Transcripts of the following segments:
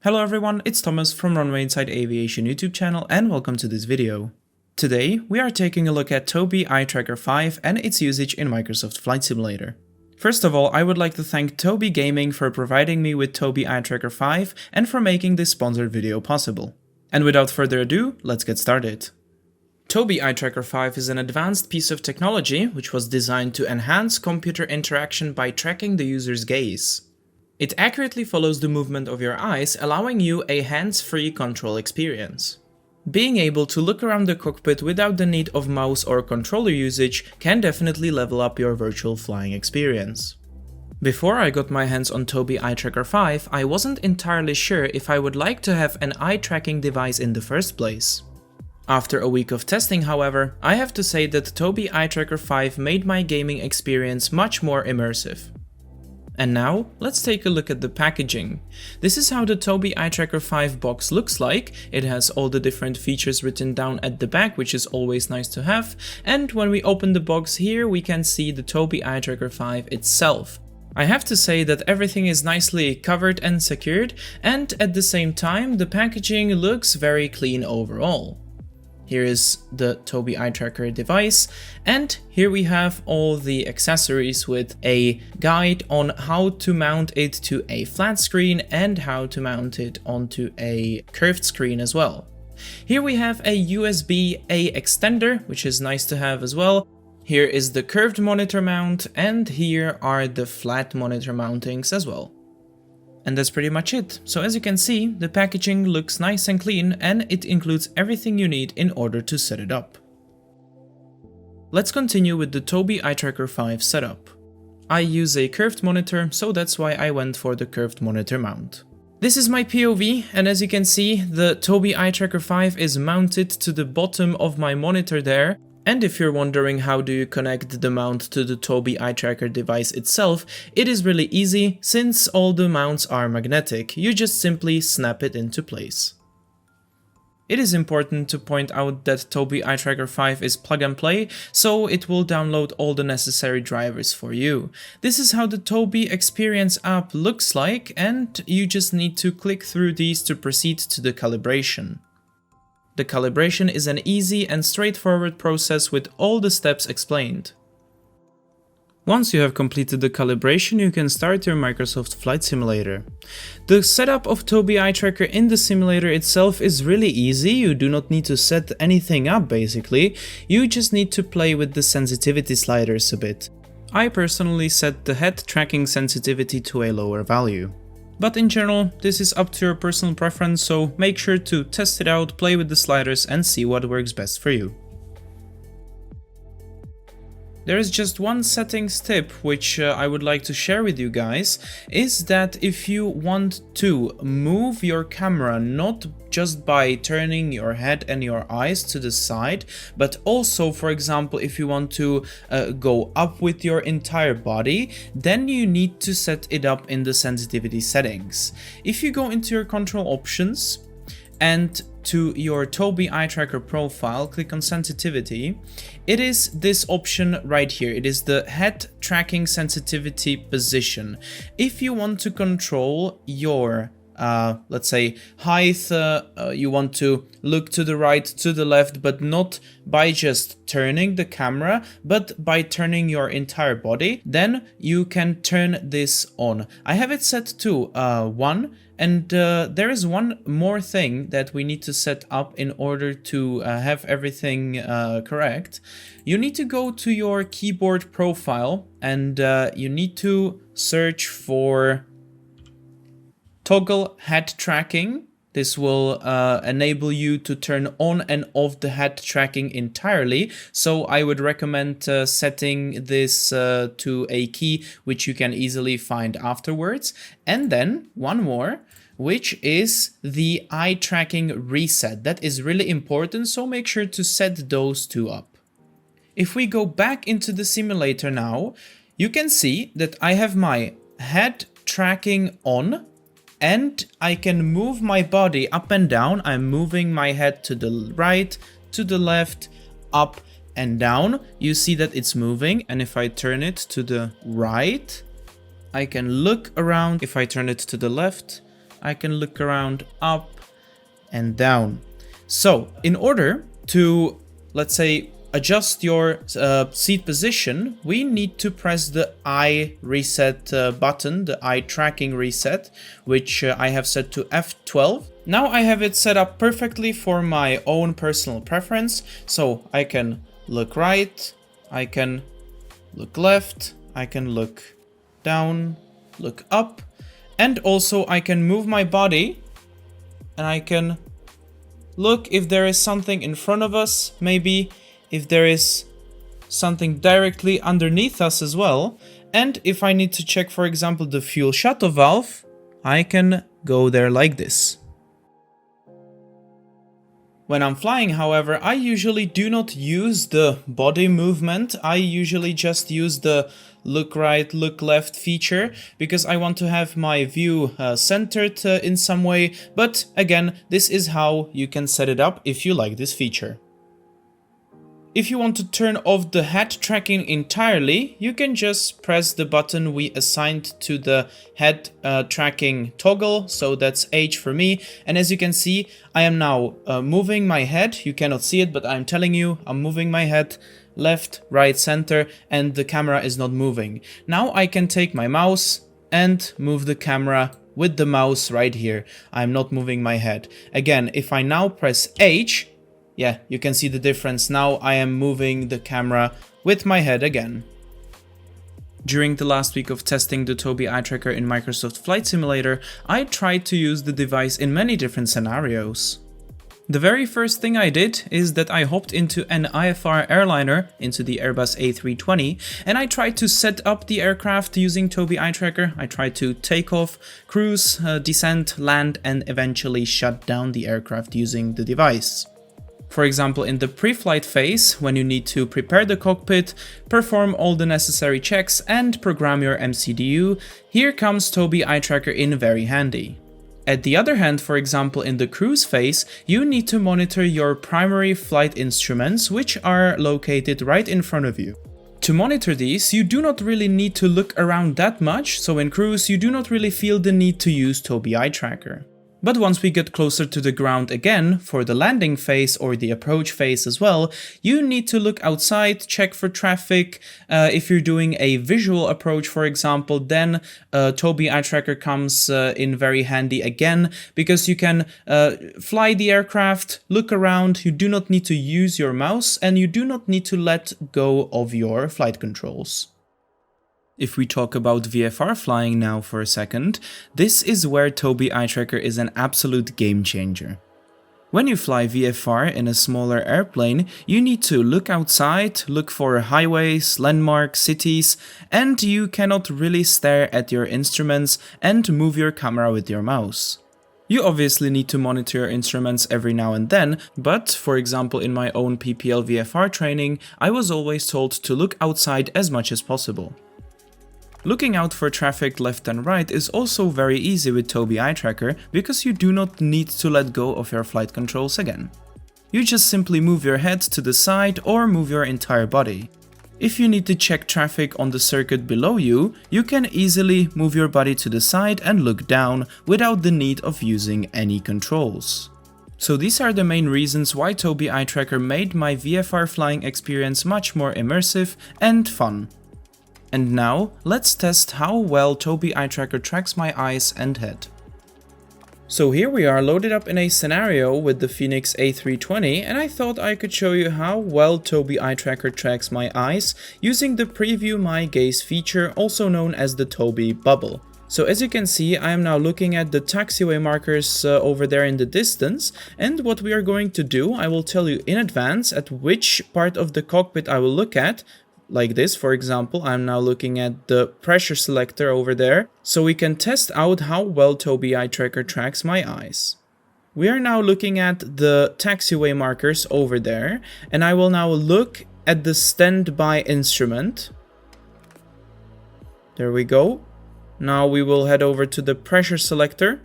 Hello everyone, it's Thomas from Runway Inside Aviation YouTube channel and welcome to this video. Today we are taking a look at Tobii Eye Tracker 5 and its usage in Microsoft Flight Simulator. First of all, I would like to thank Tobii Gaming for providing me with Tobii Eye Tracker 5 and for making this sponsored video possible. And without further ado, let's get started. Tobii Eye Tracker 5 is an advanced piece of technology which was designed to enhance computer interaction by tracking the user's gaze. It accurately follows the movement of your eyes, allowing you a hands-free control experience. Being able to look around the cockpit without the need of mouse or controller usage can definitely level up your virtual flying experience. Before I got my hands on Tobii Eye Tracker 5, I wasn't entirely sure if I would like to have an eye tracking device in the first place. After a week of testing, however, I have to say that Tobii Eye Tracker 5 made my gaming experience much more immersive. And now, let's take a look at the packaging. This is how the Tobii Eye Tracker 5 box looks like. It has all the different features written down at the back, which is always nice to have. And when we open the box here, we can see the Tobii Eye Tracker 5 itself. I have to say that everything is nicely covered and secured, and at the same time, the packaging looks very clean overall. Here is the Tobii Eye Tracker device, and here we have all the accessories with a guide on how to mount it to a flat screen and how to mount it onto a curved screen as well. Here we have a USB-A extender, which is nice to have as well. Here is the curved monitor mount, and here are the flat monitor mountings as well. And that's pretty much it. So as you can see, the packaging looks nice and clean and it includes everything you need in order to set it up. Let's continue with the Tobii Eye Tracker 5 setup. I use a curved monitor, so that's why I went for the curved monitor mount. This is my POV, and as you can see, the Tobii Eye Tracker 5 is mounted to the bottom of my monitor there. And if you're wondering how do you connect the mount to the Tobii Eye Tracker device itself, it is really easy since all the mounts are magnetic. You just simply snap it into place. It is important to point out that Tobii Eye Tracker 5 is plug and play, so it will download all the necessary drivers for you. This is how the Tobii Experience app looks like, and you just need to click through these to proceed to the calibration. The calibration is an easy and straightforward process with all the steps explained. Once you have completed the calibration, you can start your Microsoft Flight Simulator. The setup of Tobii Eye Tracker in the simulator itself is really easy. You do not need to set anything up basically, you just need to play with the sensitivity sliders a bit. I personally set the head tracking sensitivity to a lower value. But in general, this is up to your personal preference, so make sure to test it out, play with the sliders and see what works best for you. There is just one settings tip which I would like to share with you guys, is that if you want to move your camera not just by turning your head and your eyes to the side, but also, for example, if you want to go up with your entire body, then you need to set it up in the sensitivity settings. If you go into your control options and to your Tobii Eye Tracker profile, click on sensitivity, it is this option right here. It is the head tracking sensitivity position. If you want to control your let's say height, you want to look to the right, to the left, but not by just turning the camera, but by turning your entire body, then you can turn this on. I have it set to 1, and there is one more thing that we need to set up in order to have everything correct. You need to go to your keyboard profile and you need to search for toggle head tracking. This will enable you to turn on and off the head tracking entirely. So I would recommend setting this to a key which you can easily find afterwards. And then one more, which is the eye tracking reset. That is really important, so make sure to set those two up. If we go back into the simulator now, you can see that I have my head tracking on, and I can move my body up and down. I'm moving my head to the right, to the left, up and down. You see that it's moving, and if I turn it to the right, I can look around. If I turn it to the left, I can look around up and down. So in order to, let's say, adjust your seat position, we need to press the eye reset button, the eye tracking reset, which I have set to F12. Now I have it set up perfectly for my own personal preference, so I can look right, I can look left, I can look down, look up, and also I can move my body and I can look if there is something in front of us, maybe if there is something directly underneath us as well. And if I need to check, for example, the fuel shuttle valve, I can go there like this. When I'm flying, however, I usually do not use the body movement. I usually just use the look right, look left feature because I want to have my view centered in some way. But again, this is how you can set it up if you like this feature. If you want to turn off the head tracking entirely, you can just press the button we assigned to the head tracking toggle, so that's H for me. And as you can see, I am now moving my head. You cannot see it, but I'm telling you, I'm moving my head left, right, center, and the camera is not moving. Now I can take my mouse and move the camera with the mouse right here. I'm not moving my head. Again, if I now press H, yeah, you can see the difference. Now I am moving the camera with my head again. During the last week of testing the Tobii Eye Tracker in Microsoft Flight Simulator, I tried to use the device in many different scenarios. The very first thing I did is that I hopped into an IFR airliner, into the Airbus A320, and I tried to set up the aircraft using Tobii Eye Tracker. I tried to take off, cruise, descent, land, and eventually shut down the aircraft using the device. For example, in the pre-flight phase, when you need to prepare the cockpit, perform all the necessary checks and program your MCDU, here comes Tobii Eye Tracker in very handy. At the other hand, for example, in the cruise phase, you need to monitor your primary flight instruments, which are located right in front of you. To monitor these, you do not really need to look around that much, so in cruise you do not really feel the need to use Tobii Eye Tracker. But once we get closer to the ground again, for the landing phase or the approach phase as well, you need to look outside, check for traffic. If you're doing a visual approach, for example, then Tobii Eye Tracker comes in very handy again, because you can fly the aircraft, look around, you do not need to use your mouse, and you do not need to let go of your flight controls. If we talk about VFR flying now for a second, this is where Tobii Eye Tracker is an absolute game changer. When you fly VFR in a smaller airplane, you need to look outside, look for highways, landmarks, cities, and you cannot really stare at your instruments and move your camera with your mouse. You obviously need to monitor your instruments every now and then, but for example in my own PPL VFR training, I was always told to look outside as much as possible. Looking out for traffic left and right is also very easy with Tobii Eye Tracker because you do not need to let go of your flight controls again. You just simply move your head to the side or move your entire body. If you need to check traffic on the circuit below you, you can easily move your body to the side and look down without the need of using any controls. So these are the main reasons why Tobii Eye Tracker made my VFR flying experience much more immersive and fun. And now, let's test how well Tobii Eye Tracker tracks my eyes and head. So here we are loaded up in a scenario with the Phoenix A320, and I thought I could show you how well Tobii Eye Tracker tracks my eyes using the Preview My Gaze feature, also known as the Tobii Bubble. So as you can see, I am now looking at the taxiway markers over there in the distance, and what we are going to do, I will tell you in advance at which part of the cockpit I will look at. Like this, for example, I'm now looking at the pressure selector over there, so we can test out how well Tobii Eye Tracker tracks my eyes. We are now looking at the taxiway markers over there, and I will now look at the standby instrument. There we go. Now we will head over to the pressure selector.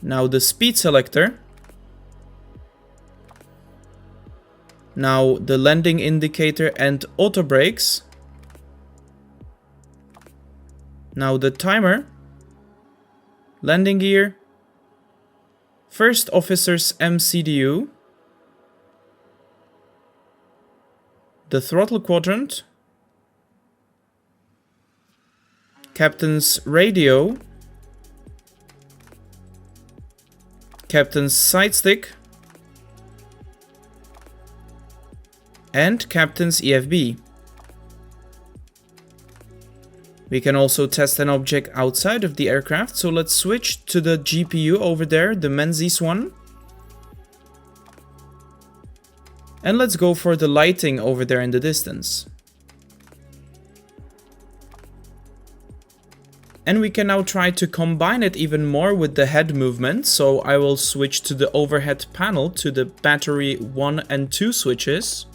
Now the speed selector. Now the landing indicator and auto brakes. Now the timer, landing gear, first officer's MCDU, the throttle quadrant, captain's radio, captain's side stick, and captain's EFB. We can also test an object outside of the aircraft, so let's switch to the GPU over there, the Menzies one. And let's go for the lighting over there in the distance. And we can now try to combine it even more with the head movement, so I will switch to the overhead panel to the battery 1 and 2 switches.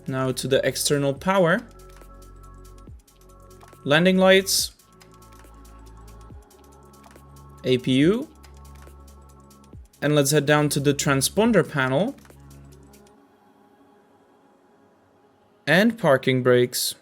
Now to the external power. Landing lights, APU, and let's head down to the transponder panel, and parking brakes.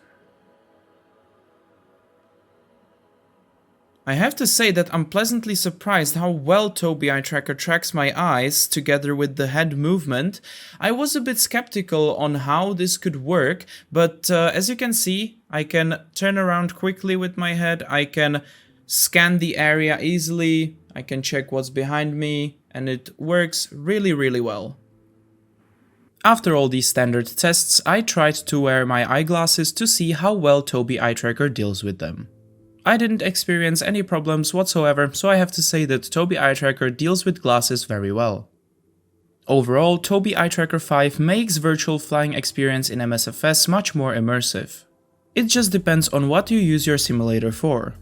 I have to say that I'm pleasantly surprised how well Tobii Eye Tracker tracks my eyes together with the head movement. I was a bit skeptical on how this could work, but as you can see, I can turn around quickly with my head, I can scan the area easily, I can check what's behind me, and it works really well. After all these standard tests, I tried to wear my eyeglasses to see how well Tobii Eye Tracker deals with them. I didn't experience any problems whatsoever, so I have to say that Tobii Eye Tracker deals with glasses very well. Overall, Tobii Eye Tracker 5 makes virtual flying experience in MSFS much more immersive. It just depends on what you use your simulator for.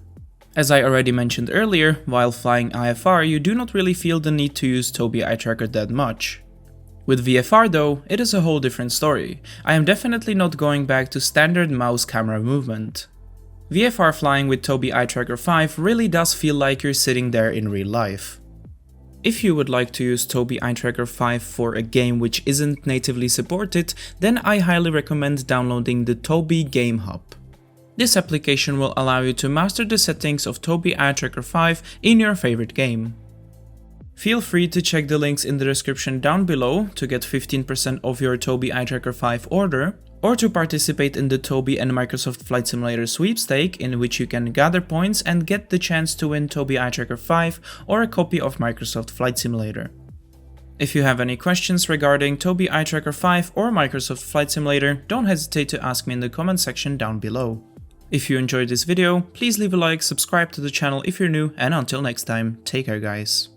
As I already mentioned earlier, while flying IFR you do not really feel the need to use Tobii Eye Tracker that much. With VFR though, it is a whole different story. I am definitely not going back to standard mouse camera movement. VFR flying with Tobii Eye Tracker 5 really does feel like you're sitting there in real life. If you would like to use Tobii Eye Tracker 5 for a game which isn't natively supported, then I highly recommend downloading the Tobii Game Hub. This application will allow you to master the settings of Tobii Eye Tracker 5 in your favorite game. Feel free to check the links in the description down below to get 15% off your Tobii Eye Tracker 5 order, or to participate in the Tobii and Microsoft Flight Simulator Sweepstake, in which you can gather points and get the chance to win Tobii Eye Tracker 5 or a copy of Microsoft Flight Simulator. If you have any questions regarding Tobii Eye Tracker 5 or Microsoft Flight Simulator, don't hesitate to ask me in the comment section down below. If you enjoyed this video, please leave a like, subscribe to the channel if you're new, and until next time, take care guys.